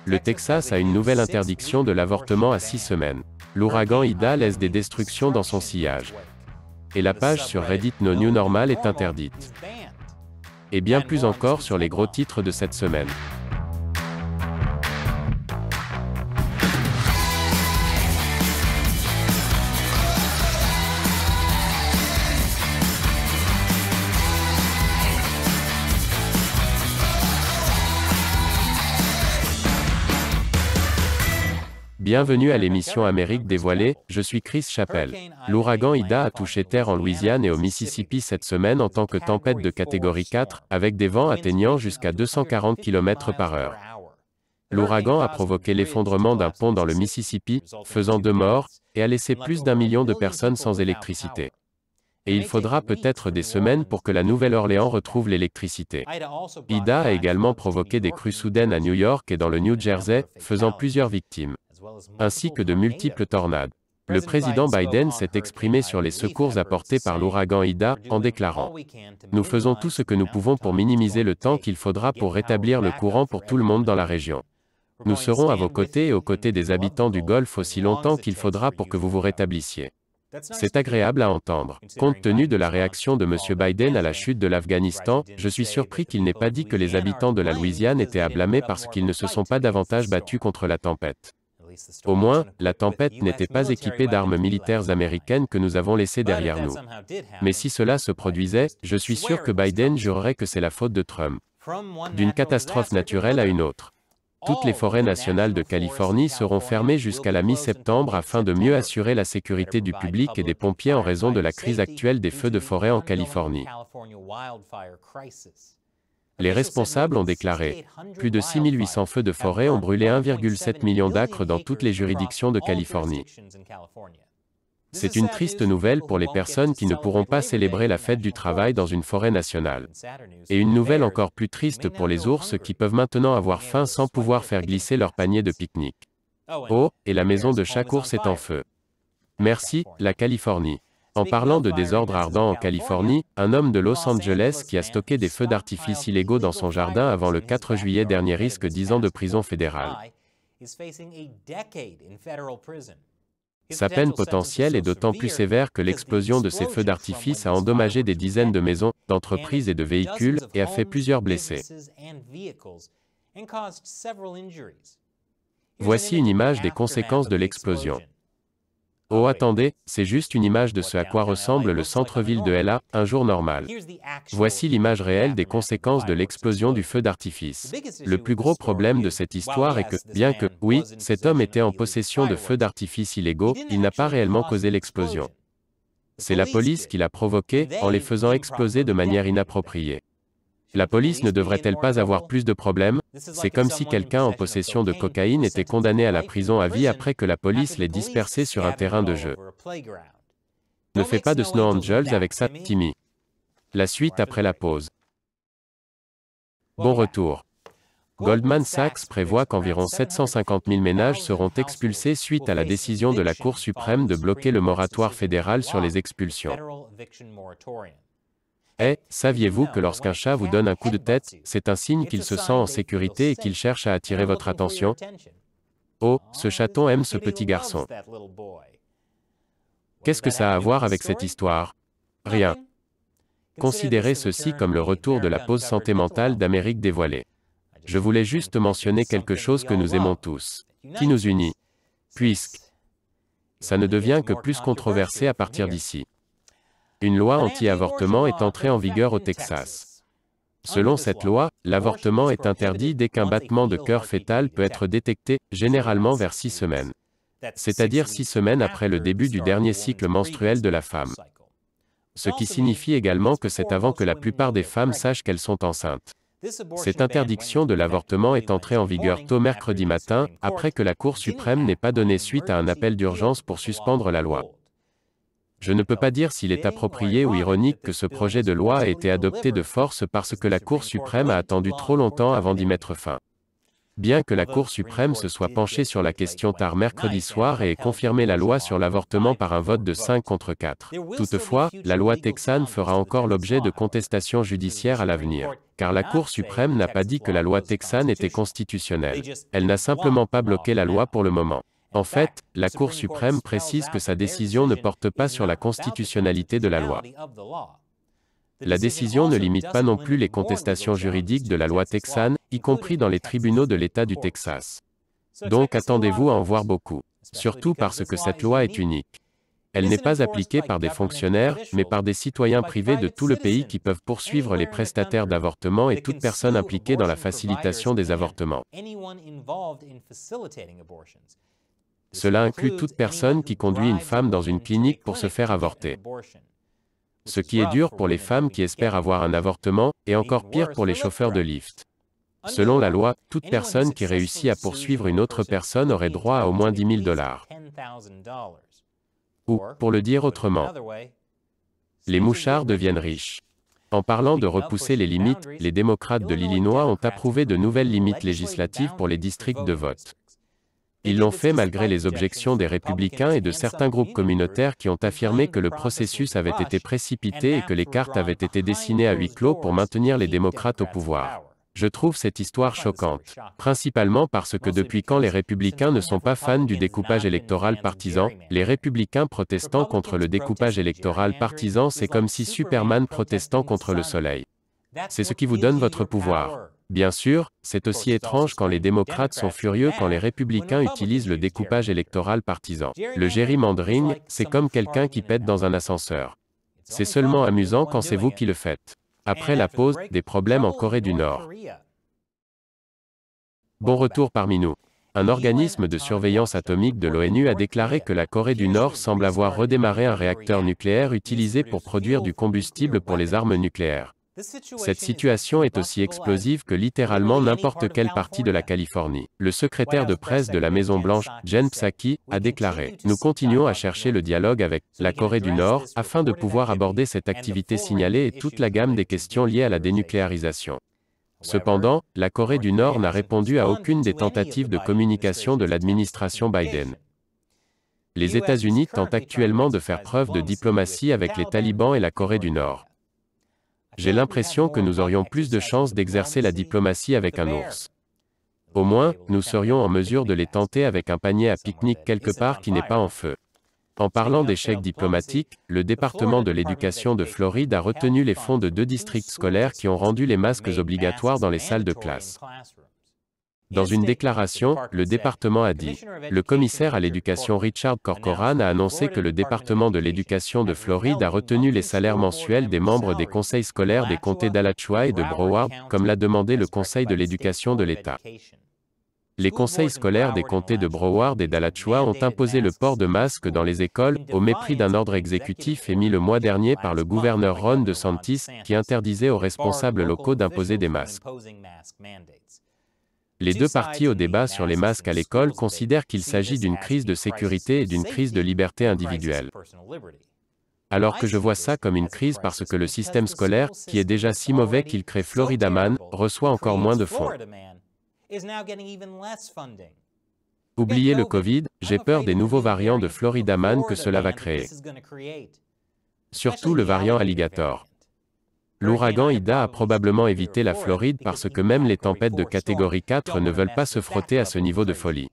Le Texas a une nouvelle interdiction de l'avortement à 6 semaines. L'ouragan Ida laisse des destructions dans son sillage. Et la page sur Reddit No New Normal est interdite. Et bien plus encore sur les gros titres de cette semaine. Bienvenue à l'émission Amérique dévoilée, je suis Chris Chappell. L'ouragan Ida a touché terre en Louisiane et au Mississippi cette semaine en tant que tempête de catégorie 4, avec des vents atteignant jusqu'à 240 km/h. L'ouragan a provoqué l'effondrement d'un pont dans le Mississippi, faisant 2 morts, et a laissé plus d'1 million de personnes sans électricité. Et il faudra peut-être des semaines pour que la Nouvelle-Orléans retrouve l'électricité. Ida a également provoqué des crues soudaines à New York et dans le New Jersey, faisant plusieurs victimes, ainsi que de multiples tornades. Le président Biden s'est exprimé sur les secours apportés par l'ouragan Ida, en déclarant « Nous faisons tout ce que nous pouvons pour minimiser le temps qu'il faudra pour rétablir le courant pour tout le monde dans la région. Nous serons à vos côtés et aux côtés des habitants du Golfe aussi longtemps qu'il faudra pour que vous vous rétablissiez. » C'est agréable à entendre. Compte tenu de la réaction de M. Biden à la chute de l'Afghanistan, je suis surpris qu'il n'ait pas dit que les habitants de la Louisiane étaient à blâmer parce qu'ils ne se sont pas davantage battus contre la tempête. Au moins, la tempête n'était pas équipée d'armes militaires américaines que nous avons laissées derrière nous. Mais si cela se produisait, je suis sûr que Biden jurerait que c'est la faute de Trump. D'une catastrophe naturelle à une autre. Toutes les forêts nationales de Californie seront fermées jusqu'à la mi-septembre afin de mieux assurer la sécurité du public et des pompiers en raison de la crise actuelle des feux de forêt en Californie. Les responsables ont déclaré « Plus de 6800 feux de forêt ont brûlé 1,7 million d'acres dans toutes les juridictions de Californie. » C'est une triste nouvelle pour les personnes qui ne pourront pas célébrer la fête du travail dans une forêt nationale. Et une nouvelle encore plus triste pour les ours qui peuvent maintenant avoir faim sans pouvoir faire glisser leur panier de pique-nique. Oh, et la maison de chaque ours est en feu. Merci, la Californie. En parlant de désordre ardent en Californie, un homme de Los Angeles qui a stocké des feux d'artifice illégaux dans son jardin avant le 4 juillet dernier risque 10 ans de prison fédérale. Sa peine potentielle est d'autant plus sévère que l'explosion de ces feux d'artifice a endommagé des dizaines de maisons, d'entreprises et de véhicules, et a fait plusieurs blessés. Voici une image des conséquences de l'explosion. Oh attendez, c'est juste une image de ce à quoi ressemble le centre-ville de LA, un jour normal. Voici l'image réelle des conséquences de l'explosion du feu d'artifice. Le plus gros problème de cette histoire est que, bien que, oui, cet homme était en possession de feux d'artifice illégaux, il n'a pas réellement causé l'explosion. C'est la police qui l'a provoqué, en les faisant exploser de manière inappropriée. La police ne devrait-elle pas avoir plus de problèmes? C'est comme si quelqu'un en possession de cocaïne était condamné à la prison à vie après que la police l'ait dispersé sur un terrain de jeu. Ne fais pas de Snow Angels avec ça, Timmy. La suite après la pause. Bon retour. Goldman Sachs prévoit qu'environ 750 000 ménages seront expulsés suite à la décision de la Cour suprême de bloquer le moratoire fédéral sur les expulsions. Saviez-vous que lorsqu'un chat vous donne un coup de tête, c'est un signe qu'il se sent en sécurité et qu'il cherche à attirer votre attention? Oh, ce chaton aime ce petit garçon. Qu'est-ce que ça a à voir avec cette histoire? Rien. Considérez ceci comme le retour de la pause santé mentale d'Amérique dévoilée. Je voulais juste mentionner quelque chose que nous aimons tous, qui nous unit. Puisque ça ne devient que plus controversé à partir d'ici. Une loi anti-avortement est entrée en vigueur au Texas. Selon cette loi, l'avortement est interdit dès qu'un battement de cœur fœtal peut être détecté, généralement vers 6 semaines. C'est-à-dire 6 semaines après le début du dernier cycle menstruel de la femme. Ce qui signifie également que c'est avant que la plupart des femmes sachent qu'elles sont enceintes. Cette interdiction de l'avortement est entrée en vigueur tôt mercredi matin, après que la Cour suprême n'ait pas donné suite à un appel d'urgence pour suspendre la loi. Je ne peux pas dire s'il est approprié ou ironique que ce projet de loi a été adopté de force parce que la Cour suprême a attendu trop longtemps avant d'y mettre fin. Bien que la Cour suprême se soit penchée sur la question tard mercredi soir et ait confirmé la loi sur l'avortement par un vote de 5 contre 4. Toutefois, la loi texane fera encore l'objet de contestations judiciaires à l'avenir, car la Cour suprême n'a pas dit que la loi texane était constitutionnelle. Elle n'a simplement pas bloqué la loi pour le moment. En fait, la Cour suprême précise que sa décision ne porte pas sur la constitutionnalité de la loi. La décision ne limite pas non plus les contestations juridiques de la loi texane, y compris dans les tribunaux de l'État du Texas. Donc attendez-vous à en voir beaucoup. Surtout parce que cette loi est unique. Elle n'est pas appliquée par des fonctionnaires, mais par des citoyens privés de tout le pays qui peuvent poursuivre les prestataires d'avortement et toute personne impliquée dans la facilitation des avortements. Cela inclut toute personne qui conduit une femme dans une clinique pour se faire avorter. Ce qui est dur pour les femmes qui espèrent avoir un avortement, et encore pire pour les chauffeurs de lift. Selon la loi, toute personne qui réussit à poursuivre une autre personne aurait droit à au moins $10 000. Ou, pour le dire autrement, les mouchards deviennent riches. En parlant de repousser les limites, les démocrates de l'Illinois ont approuvé de nouvelles limites législatives pour les districts de vote. Ils l'ont fait malgré les objections des républicains et de certains groupes communautaires qui ont affirmé que le processus avait été précipité et que les cartes avaient été dessinées à huis clos pour maintenir les démocrates au pouvoir. Je trouve cette histoire choquante, principalement parce que depuis quand les républicains ne sont pas fans du découpage électoral partisan, les républicains protestant contre le découpage électoral partisan, c'est comme si Superman protestant contre le soleil. C'est ce qui vous donne votre pouvoir. Bien sûr, c'est aussi étrange quand les démocrates sont furieux quand les républicains utilisent le découpage électoral partisan. Le gerrymandering, c'est comme quelqu'un qui pète dans un ascenseur. C'est seulement amusant quand c'est vous qui le faites. Après la pause, des problèmes en Corée du Nord. Bon retour parmi nous. Un organisme de surveillance atomique de l'ONU a déclaré que la Corée du Nord semble avoir redémarré un réacteur nucléaire utilisé pour produire du combustible pour les armes nucléaires. Cette situation est aussi explosive que littéralement n'importe quelle partie de la Californie. Le secrétaire de presse de la Maison-Blanche, Jen Psaki, a déclaré « Nous continuons à chercher le dialogue avec la Corée du Nord afin de pouvoir aborder cette activité signalée et toute la gamme des questions liées à la dénucléarisation. » Cependant, la Corée du Nord n'a répondu à aucune des tentatives de communication de l'administration Biden. Les États-Unis tentent actuellement de faire preuve de diplomatie avec les talibans et la Corée du Nord. J'ai l'impression que nous aurions plus de chances d'exercer la diplomatie avec un ours. Au moins, nous serions en mesure de les tenter avec un panier à pique-nique quelque part qui n'est pas en feu. En parlant d'échecs diplomatiques, le département de l'éducation de Floride a retenu les fonds de 2 districts scolaires qui ont rendu les masques obligatoires dans les salles de classe. Dans une déclaration, le département a dit « Le commissaire à l'éducation Richard Corcoran a annoncé que le département de l'éducation de Floride a retenu les salaires mensuels des membres des conseils scolaires des comtés d'Alachua et de Broward, comme l'a demandé le Conseil de l'éducation de l'État. » Les conseils scolaires des comtés de Broward et d'Alachua ont imposé le port de masques dans les écoles, au mépris d'un ordre exécutif émis le mois dernier par le gouverneur Ron DeSantis, qui interdisait aux responsables locaux d'imposer des masques. Les deux parties au débat sur les masques à l'école considèrent qu'il s'agit d'une crise de sécurité et d'une crise de liberté individuelle. Alors que je vois ça comme une crise parce que le système scolaire, qui est déjà si mauvais qu'il crée Floridaman, reçoit encore moins de fonds. Oubliez le Covid, j'ai peur des nouveaux variants de Floridaman que cela va créer. Surtout le variant Alligator. L'ouragan Ida a probablement évité la Floride parce que même les tempêtes de catégorie 4 ne veulent pas se frotter à ce niveau de folie.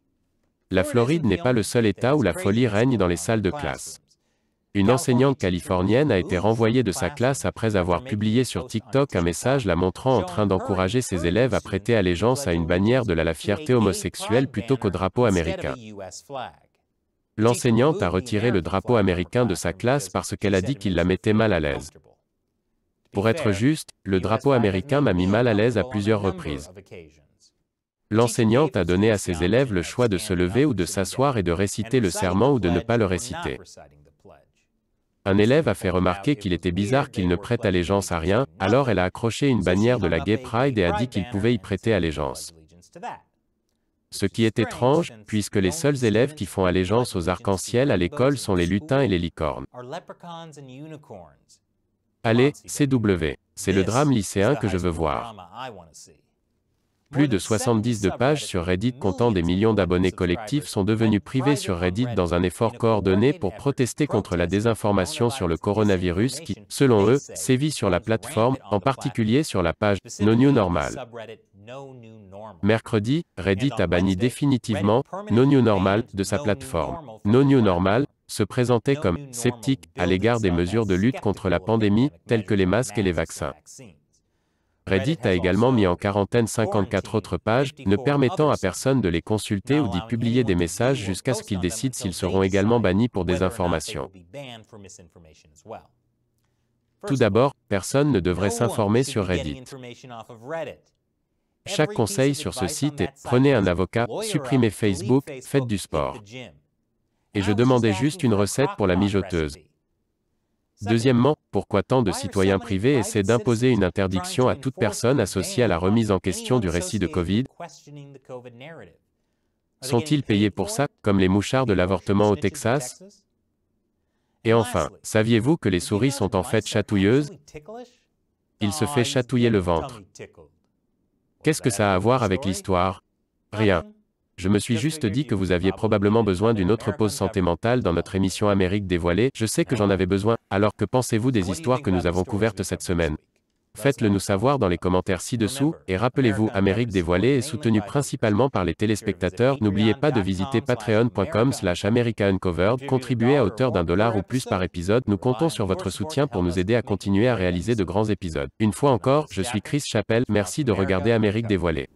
La Floride n'est pas le seul État où la folie règne dans les salles de classe. Une enseignante californienne a été renvoyée de sa classe après avoir publié sur TikTok un message la montrant en train d'encourager ses élèves à prêter allégeance à une bannière de la fierté homosexuelle plutôt qu'au drapeau américain. L'enseignante a retiré le drapeau américain de sa classe parce qu'elle a dit qu'il la mettait mal à l'aise. Pour être juste, le drapeau américain m'a mis mal à l'aise à plusieurs reprises. L'enseignante a donné à ses élèves le choix de se lever ou de s'asseoir et de réciter le serment ou de ne pas le réciter. Un élève a fait remarquer qu'il était bizarre qu'il ne prête allégeance à rien, alors elle a accroché une bannière de la Gay Pride et a dit qu'il pouvait y prêter allégeance. Ce qui est étrange, puisque les seuls élèves qui font allégeance aux arcs-en-ciel à l'école sont les lutins et les licornes. Allez, CW. C'est le drame lycéen que je veux voir. Plus de 70 de pages sur Reddit comptant des millions d'abonnés collectifs sont devenues privées sur Reddit dans un effort coordonné pour protester contre la désinformation sur le coronavirus qui, selon eux, sévit sur la plateforme, en particulier sur la page No New Normal. Mercredi, Reddit a banni définitivement No New Normal de sa plateforme. No New Normal se présentait comme sceptique à l'égard des mesures de lutte contre la pandémie, telles que les masques et les vaccins. Reddit a également mis en quarantaine 54 autres pages, ne permettant à personne de les consulter ou d'y publier des messages jusqu'à ce qu'ils décident s'ils seront également bannis pour désinformation. Tout d'abord, personne ne devrait s'informer sur Reddit. Chaque conseil sur ce site est « Prenez un avocat, supprimez Facebook, faites du sport ». Et je demandais juste une recette pour la mijoteuse. Deuxièmement, pourquoi tant de citoyens privés essaient d'imposer une interdiction à toute personne associée à la remise en question du récit de Covid? Sont-ils payés pour ça, comme les mouchards de l'avortement au Texas? Et enfin, saviez-vous que les souris sont en fait chatouilleuses? Il se fait chatouiller le ventre. Qu'est-ce que ça a à voir avec l'histoire? Rien. Je me suis juste dit que vous aviez probablement besoin d'une autre pause santé mentale dans notre émission Amérique dévoilée, je sais que j'en avais besoin, alors que pensez-vous des histoires que nous avons couvertes cette semaine? Faites-le nous savoir dans les commentaires ci-dessous, et rappelez-vous, Amérique dévoilée est soutenue principalement par les téléspectateurs, n'oubliez pas de visiter patreon.com/americauncovered, contribuez à hauteur d'$1 ou plus par épisode, nous comptons sur votre soutien pour nous aider à continuer à réaliser de grands épisodes. Une fois encore, je suis Chris Chappell, merci de regarder Amérique dévoilée.